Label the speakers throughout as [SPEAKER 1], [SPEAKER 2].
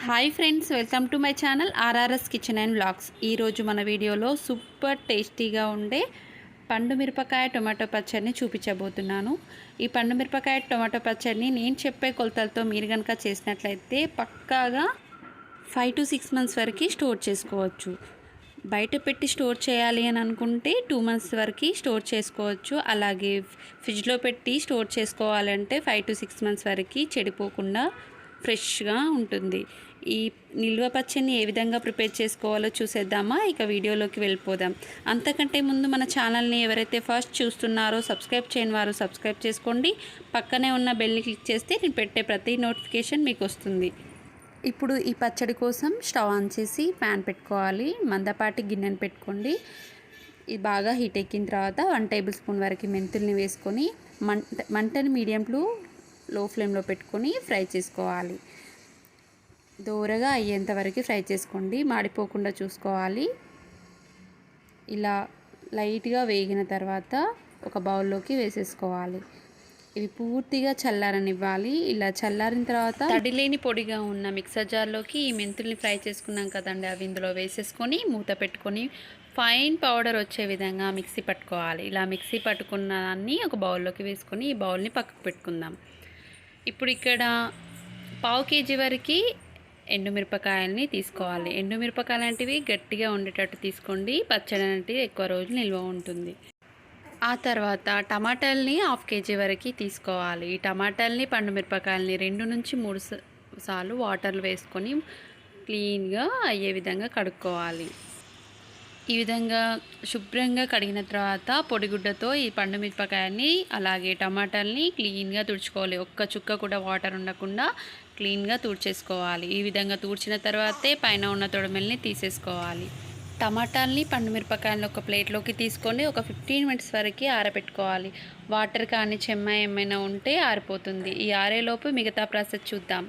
[SPEAKER 1] Hi friends, welcome to my channel RRS kitchen and vlogs. ఈరోజు మన వీడియోలో super టేస్టీగా ఉండే పండు మిరపకాయ టొమాటో పచ్చడిని చూపించబోతున్నాను. ఈ పండు మిరపకాయ టొమాటో పచ్చడిని నేను చెప్పే కొలతలతో మీరు కనుక చేసినట్లయితే పక్కాగా 5 to 6 months వరకు స్టోర్ చేసుకోవచ్చు. బయట పెట్టి స్టోర్ చేయాలి అని అనుకుంటే 2 months వరకు స్టోర్ చేసుకోవచ్చు. అలాగే ఫ్రిడ్జ్లో పెట్టి స్టోర్ చేసుకోవాలంటే 5 to 6 months వరకు చెడిపోకుండా ఫ్రెష్గా ఉంటుంది. ఈ నిల్వ పచ్చడిని ఏ విధంగా ప్రిపేర్ చేసుకోవాలో చూసేద్దామా? ఇక వీడియోలోకి వెళ్ళిపోదాం. అంతకంటే ముందు మన ఛానల్ని ఎవరైతే ఫస్ట్ చూస్తున్నారో సబ్స్క్రైబ్ చేయని వారు సబ్స్క్రైబ్ చేసుకోండి. పక్కనే ఉన్న బెల్ని క్లిక్ చేస్తే నేను పెట్టే ప్రతి నోటిఫికేషన్ మీకు వస్తుంది. ఇప్పుడు ఈ పచ్చడి కోసం స్టవ్ ఆన్ చేసి ప్యాన్ పెట్టుకోవాలి. మందపాటి గిన్నెను పెట్టుకోండి. ఇది బాగా హీట్ ఎక్కిన తర్వాత 1 tablespoon వరకు మెంతుల్ని వేసుకొని మంటని మీడియం టు లో ఫ్లేమ్లో పెట్టుకొని ఫ్రై చేసుకోవాలి. దూరగా అయ్యేంత వరకు ఫ్రై చేసుకోండి, మాడిపోకుండా చూసుకోవాలి. ఇలా లైట్గా వేగిన తర్వాత ఒక బౌల్లోకి వేసేసుకోవాలి. ఇవి పూర్తిగా చల్లారనివ్వాలి. ఇలా చల్లారిన తర్వాత తడిలేని పొడిగా ఉన్న మిక్సర్ జార్లోకి ఈ మెంతుల్ని ఫ్రై చేసుకున్నాం కదండి, అవి ఇందులో వేసేసుకొని మూత పెట్టుకొని ఫైన్ పౌడర్ వచ్చే విధంగా మిక్సీ పట్టుకోవాలి. ఇలా మిక్సీ పట్టుకున్న దాన్ని ఒక బౌల్లోకి వేసుకొని ఈ బౌల్ని పక్కకు పెట్టుకుందాం. ఇప్పుడు ఇక్కడ 1/2 kg వరకు ఎండుమిరపకాయలని తీసుకోవాలి. ఎండుమిరపకాయలు లాంటివి గట్టిగా ఉండేటట్టు తీసుకోండి. పచ్చడి అనేటివి ఎక్కువ రోజులు నిల్వ ఉంటుంది. ఆ తర్వాత టమాటాలని 1/2 kg వరకు తీసుకోవాలి. ఈ టమాటాలని పండు మిరపకాయలని 2 నుంచి 3 సార్లు వాటర్లు వేసుకొని క్లీన్గా అయ్యే విధంగా కడుక్కోవాలి. ఈ విధంగా శుభ్రంగా కడిగిన తర్వాత పొడిగుడ్డతో ఈ పండు మిరపకాయని అలాగే టమాటాలని క్లీన్గా తుడుచుకోవాలి. ఒక్క చుక్క కూడా వాటర్ ఉండకుండా క్లీన్గా తుడిచేసుకోవాలి. ఈ విధంగా తుడిచిన తర్వాతే పైన ఉన్న తొడిమెల్ని తీసేసుకోవాలి. టమాటాలని పండు మిరపకాయలను ఒక ప్లేట్లోకి తీసుకొని ఒక 15 minutes వరకు ఆరబెట్టుకోవాలి. వాటర్ కానీ చెమ్మ ఏమైనా ఉంటే ఆరిపోతుంది. ఈ ఆరేలోపు మిగతా ప్రాసెస్ చూద్దాం.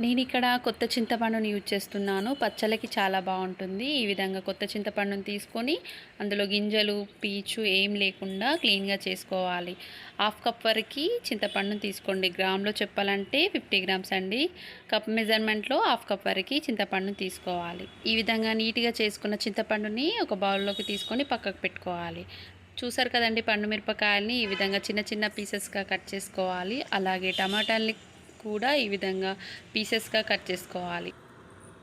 [SPEAKER 1] నేను ఇక్కడ కొత్త చింతపండుని యూజ్ చేస్తున్నాను. పచ్చళ్ళకి చాలా బాగుంటుంది. ఈ విధంగా కొత్త చింతపండుని తీసుకొని అందులో గింజలు పీచు ఏం లేకుండా క్లీన్గా చేసుకోవాలి. 1/2 cup వరకు చింతపండుని తీసుకోండి. గ్రామ్లో చెప్పాలంటే 50 grams అండి. కప్ మెజర్మెంట్లో 1/2 cup వరకు చింతపండుని తీసుకోవాలి. ఈ విధంగా నీట్గా చేసుకున్న చింతపండుని ఒక బౌల్లోకి తీసుకొని పక్కకు పెట్టుకోవాలి. చూసారు కదండి, పండు మిరపకాయల్ని ఈ విధంగా చిన్న చిన్న పీసెస్గా కట్ చేసుకోవాలి. అలాగే టమాటాలని కూడా ఈ విధంగా పీసెస్గా కట్ చేసుకోవాలి.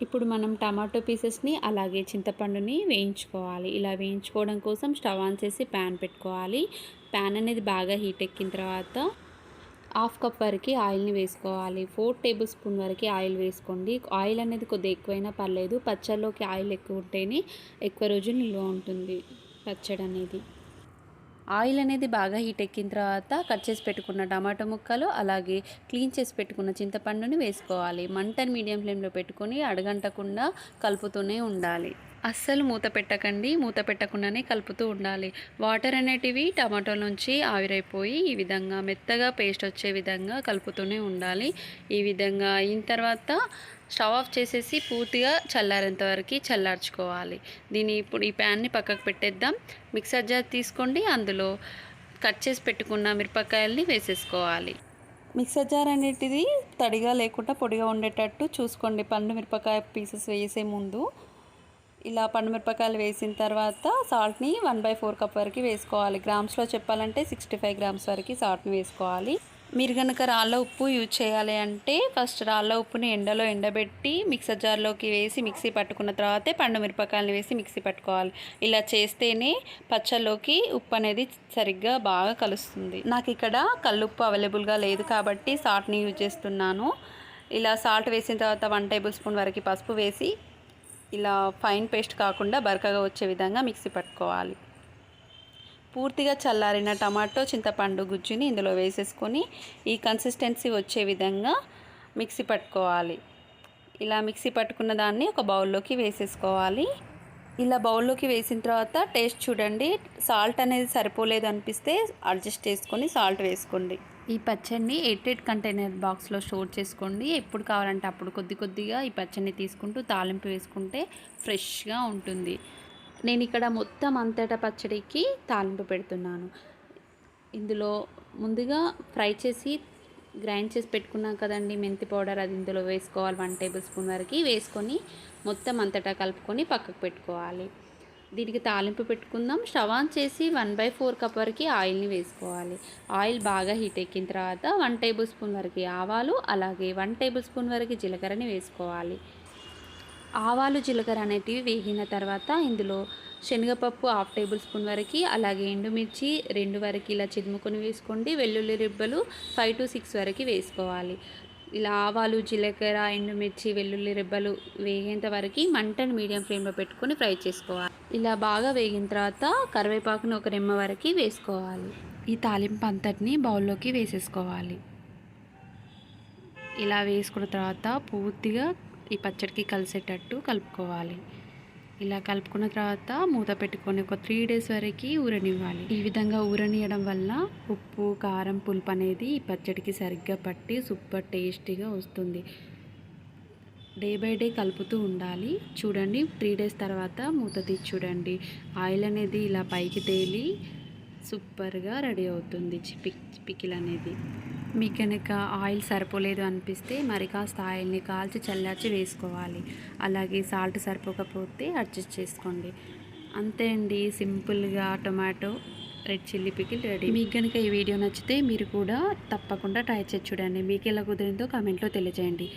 [SPEAKER 1] ఇప్పుడు మనం టమాటో పీసెస్ని అలాగే చింతపండుని వేయించుకోవాలి. ఇలా వేయించుకోవడం కోసం స్టవ్ ఆన్ చేసి ప్యాన్ పెట్టుకోవాలి. ప్యాన్ అనేది బాగా హీట్ ఎక్కిన తర్వాత 1/2 cup వరకు ఆయిల్ని వేసుకోవాలి. 4 tablespoon వరకు ఆయిల్ వేసుకోండి. ఆయిల్ అనేది కొద్దిగా ఎక్కువైనా పర్లేదు. పచ్చళ్ళలోకి ఆయిల్ ఎక్కువ ఉంటేనే ఎక్కువ రోజులు నిల్వ ఉంటుంది పచ్చడి అనేది. ఆయిల్ అనేది బాగా హీట్ ఎక్కిన తర్వాత కట్ చేసి పెట్టుకున్న టమాటో ముక్కలు అలాగే క్లీన్ చేసి పెట్టుకున్న చింతపండుని వేసుకోవాలి. మంటని మీడియం ఫ్లేమ్లో పెట్టుకొని అడగంటకుండా కలుపుతూనే ఉండాలి. అస్సలు మూత పెట్టకండి, మూత పెట్టకుండానే కలుపుతూ ఉండాలి. వాటర్ అనేటివి టమాటో నుంచి ఆవిరైపోయి ఈ విధంగా మెత్తగా పేస్ట్ వచ్చే విధంగా కలుపుతూనే ఉండాలి. ఈ విధంగా అయిన తర్వాత స్టవ్ ఆఫ్ చేసేసి పూర్తిగా చల్లారేంత వరకు చల్లార్చుకోవాలి. ఇప్పుడు ఈ ప్యాన్ని పక్కకు పెట్టేద్దాం. మిక్సర్ జార్ తీసుకోండి, అందులో కట్ చేసి పెట్టుకున్న మిరపకాయల్ని వేసేసుకోవాలి. మిక్సర్ జార్ అనేటిది తడిగా లేకుండా పొడిగా ఉండేటట్టు చూసుకోండి. పండు మిరపకాయ పీసెస్ వేసే ముందు ఇలా పండు మిరపకాయలు వేసిన తర్వాత సాల్ట్ని 1/4 cup వరకు వేసుకోవాలి. గ్రామ్స్లో చెప్పాలంటే 65 grams వరకు సాల్ట్ని వేసుకోవాలి. మీరు కనుక రాళ్ళ ఉప్పు యూజ్ చేయాలి అంటే ఫస్ట్ రాళ్ళ ఉప్పుని ఎండలో ఎండబెట్టి మిక్సర్ జార్లోకి వేసి మిక్సీ పట్టుకున్న తర్వాతే పండు మిరపకాయలని వేసి మిక్సీ పట్టుకోవాలి. ఇలా చేస్తేనే పచ్చళ్ళలోకి ఉప్పు అనేది సరిగ్గా బాగా కలుస్తుంది. నాకు ఇక్కడ కల్లుప్పు అవైలబుల్గా లేదు కాబట్టి సాల్ట్ని యూజ్ చేస్తున్నాను. ఇలా సాల్ట్ వేసిన తర్వాత 1 tablespoon వరకు పసుపు వేసి ఇలా ఫైన్ పేస్ట్ కాకుండా బరకగా వచ్చే విధంగా మిక్సీ పట్టుకోవాలి. పూర్తిగా చల్లారిన టమాటో చింతపండు గుజ్జుని ఇందులో వేసేసుకొని ఈ కన్సిస్టెన్సీ వచ్చే విధంగా మిక్సీ పట్టుకోవాలి. ఇలా మిక్సీ పట్టుకున్న దాన్ని ఒక బౌల్లోకి వేసేసుకోవాలి. ఇలా బౌల్లోకి వేసిన తర్వాత టేస్ట్ చూడండి. సాల్ట్ అనేది సరిపోలేదు అనిపిస్తే అడ్జస్ట్ చేసుకొని సాల్ట్ వేసుకోండి. ఈ పచ్చడిని 8 కంటైనర్ బాక్స్లో స్టోర్ చేసుకోండి. ఎప్పుడు కావాలంటే అప్పుడు కొద్ది కొద్దిగా ఈ పచ్చడిని తీసుకుంటూ తాలింపు వేసుకుంటే ఫ్రెష్గా ఉంటుంది. నేను ఇక్కడ మొత్తం అంతటా పచ్చడికి తాలింపు పెడుతున్నాను. ఇందులో ముందుగా ఫ్రై చేసి గ్రైండ్ చేసి పెట్టుకున్నాం కదండి మెంతి పౌడర్, అది ఇందులో వేసుకోవాలి. 1 టేబుల్ స్పూన్ వరకు వేసుకొని మొత్తం అంతటా కలుపుకొని పక్కకు పెట్టుకోవాలి. దీనికి తాలింపు పెట్టుకుందాం. స్టవ్ ఆన్ చేసి 1/4 కప్ వరకు ఆయిల్ని వేసుకోవాలి. ఆయిల్ బాగా హీట్ ఎక్కిన తర్వాత 1 టేబుల్ స్పూన్ వరకు ఆవాలు, అలాగే 1 టేబుల్ స్పూన్ వరకు జీలకర్రని వేసుకోవాలి. ఆవాలు జీలకర్ర అనేటివి వేగిన తర్వాత ఇందులో శనగపప్పు 1/2 టేబుల్ స్పూన్ వరకు, అలాగే ఎండుమిర్చి 2 వరకు ఇలా చిదుముకొని వేసుకోండి. వెల్లుల్లి రిబ్బలు 5 to 6 వరకు వేసుకోవాలి. ఇలా ఆవాలు జీలకర్ర ఎండుమిర్చి వెల్లుల్లి రెబ్బలు వేగేంత వరకు మంటను మీడియం ఫ్లేమ్లో పెట్టుకొని ఫ్రై చేసుకోవాలి. ఇలా బాగా వేగిన తర్వాత కరివేపాకుని ఒక రెమ్మ వరకు వేసుకోవాలి. ఈ తాలింపు అంతటిని బౌల్లోకి వేసేసుకోవాలి. ఇలా వేసుకున్న తర్వాత పూర్తిగా ఈ పచ్చడికి కలిసేటట్టు కలుపుకోవాలి. ఇలా కలుపుకున్న తర్వాత మూత పెట్టుకొని ఒక 3 days వరకు ఊరనివ్వాలి. ఈ విధంగా ఊరనియడం వల్ల ఉప్పు కారం పులుపు అనేది ఈ పచ్చడికి సరిగ్గా పట్టి సూపర్ టేస్టీగా వస్తుంది. డే బై డే కలుపుతూ ఉండాలి. చూడండి 3 days తర్వాత మూత తీసి చూడండి, ఆయిల్ అనేది ఇలా పైకి తేలి సూపర్గా రెడీ అవుతుంది పికిల్ అనేది. మీకు కనుక ఆయిల్ సరిపోలేదు అనిపిస్తే మరి కాస్త ఆయిల్ని కాల్చి చల్లార్చి వేసుకోవాలి. అలాగే సాల్ట్ సరిపోకపోతే అడ్జస్ట్ చేసుకోండి. అంతే అండి, సింపుల్గా tomato red chilli pickle ready. మీకు కనుక ఈ వీడియో నచ్చితే మీరు కూడా తప్పకుండా ట్రై చేసి చూడండి. మీకు ఎలా కుదిరిందో కామెంట్లో తెలియజేయండి.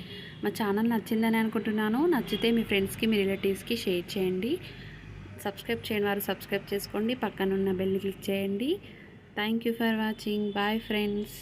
[SPEAKER 1] మా ఛానల్ నచ్చిందని అనుకుంటున్నాను. నచ్చితే మీ ఫ్రెండ్స్కి మీ రిలేటివ్స్కి షేర్ చేయండి. సబ్స్క్రైబ్ చేయని వారు సబ్స్క్రైబ్ చేసుకోండి. పక్కనున్న బెల్ని క్లిక్ చేయండి. Thank you for watching. Bye friends.